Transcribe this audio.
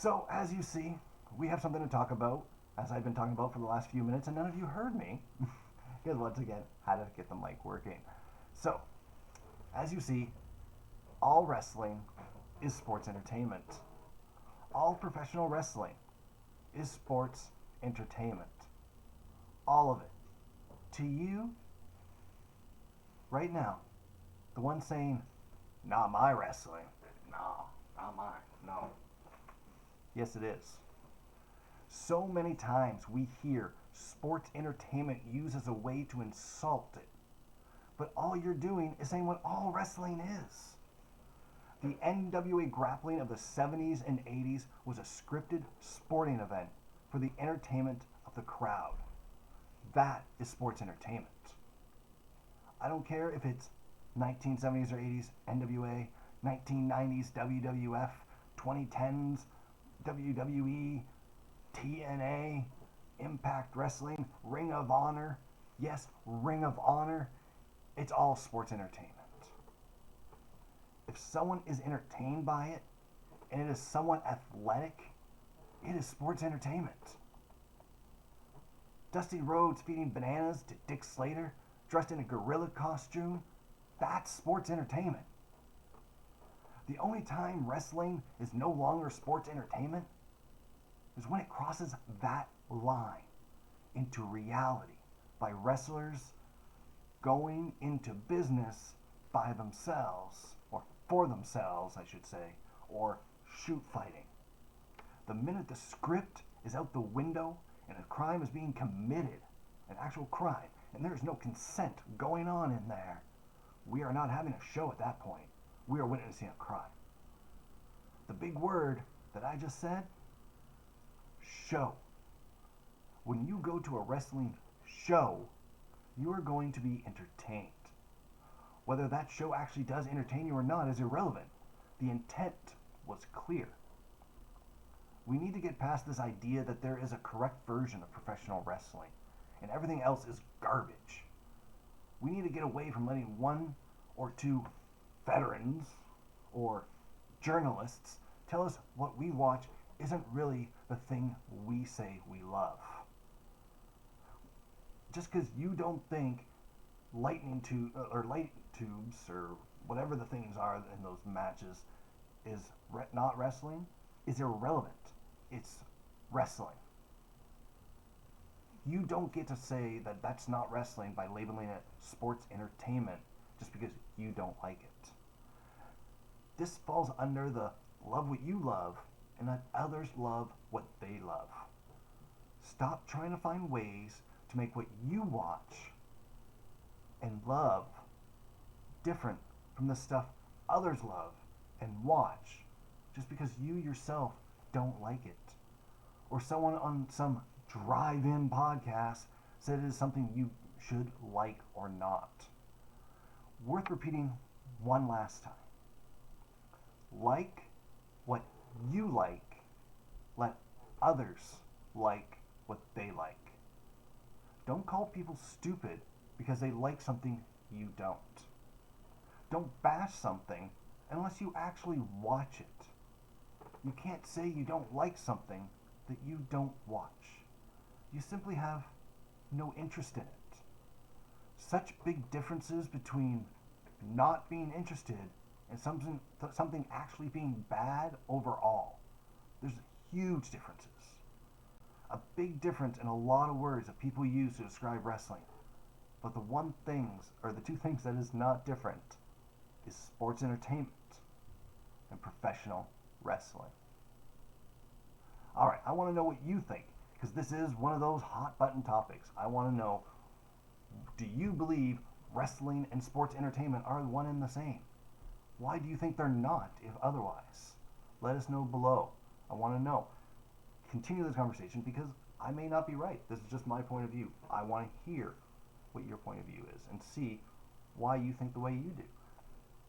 So, as you see, we have something to talk about, as I've been talking about for the last few minutes, and none of you heard me. Because once again, how to get the mic working. So, as you see, all wrestling is sports entertainment. All professional wrestling is sports entertainment. All of it. To you, right now, the one saying, not my wrestling. No, not mine. No. Yes, it is. So many times we hear sports entertainment used as a way to insult it. But all you're doing is saying what all wrestling is. The NWA grappling of the 70s and 80s was a scripted sporting event for the entertainment of the crowd. That is sports entertainment. I don't care if it's 1970s or 80s NWA, 1990s WWF, 2010s WWE, TNA, Impact Wrestling, Ring of Honor. Yes, Ring of Honor. It's all sports entertainment. If someone is entertained by it, and it is somewhat athletic, it is sports entertainment. Dusty Rhodes feeding bananas to Dick Slater, dressed in a gorilla costume, that's sports entertainment. The only time wrestling is no longer sports entertainment is when it crosses that line into reality by wrestlers going into business by themselves, or for themselves, I should say, or shoot fighting. The minute the script is out the window and a crime is being committed, an actual crime, and there is no consent going on in there, we are not having a show at that point. We are witnessing a crime. The big word that I just said, show. When you go to a wrestling show, you are going to be entertained. Whether that show actually does entertain you or not is irrelevant. The intent was clear. We need to get past this idea that there is a correct version of professional wrestling and everything else is garbage. We need to get away from letting one or two veterans or journalists tell us what we watch isn't really the thing we say we love. Just because you don't think light tubes or whatever the things are in those matches is not wrestling is irrelevant. It's wrestling. You don't get to say that that's not wrestling by labeling it sports entertainment just because you don't like it. This falls under the love what you love and let others love what they love. Stop trying to find ways to make what you watch and love different from the stuff others love and watch just because you yourself don't like it. Or someone on some drive-in podcast said it is something you should like or not. Worth repeating one last time. Like what you like. Let others like what they like. Don't call people stupid because they like something you don't. Don't bash something unless you actually watch it. You can't say you don't like something that you don't watch. You simply have no interest in it. Such big differences between not being interested and something actually being bad overall. There's huge differences. A big difference in a lot of words that people use to describe wrestling. But the two things that is not different is sports entertainment and professional wrestling. Alright, I want to know what you think, because this is one of those hot button topics. I want to know, do you believe wrestling and sports entertainment are one and the same? Why do you think they're not, if otherwise? Let us know below. I want to know. Continue this conversation because I may not be right. This is just my point of view. I want to hear what your point of view is and see why you think the way you do.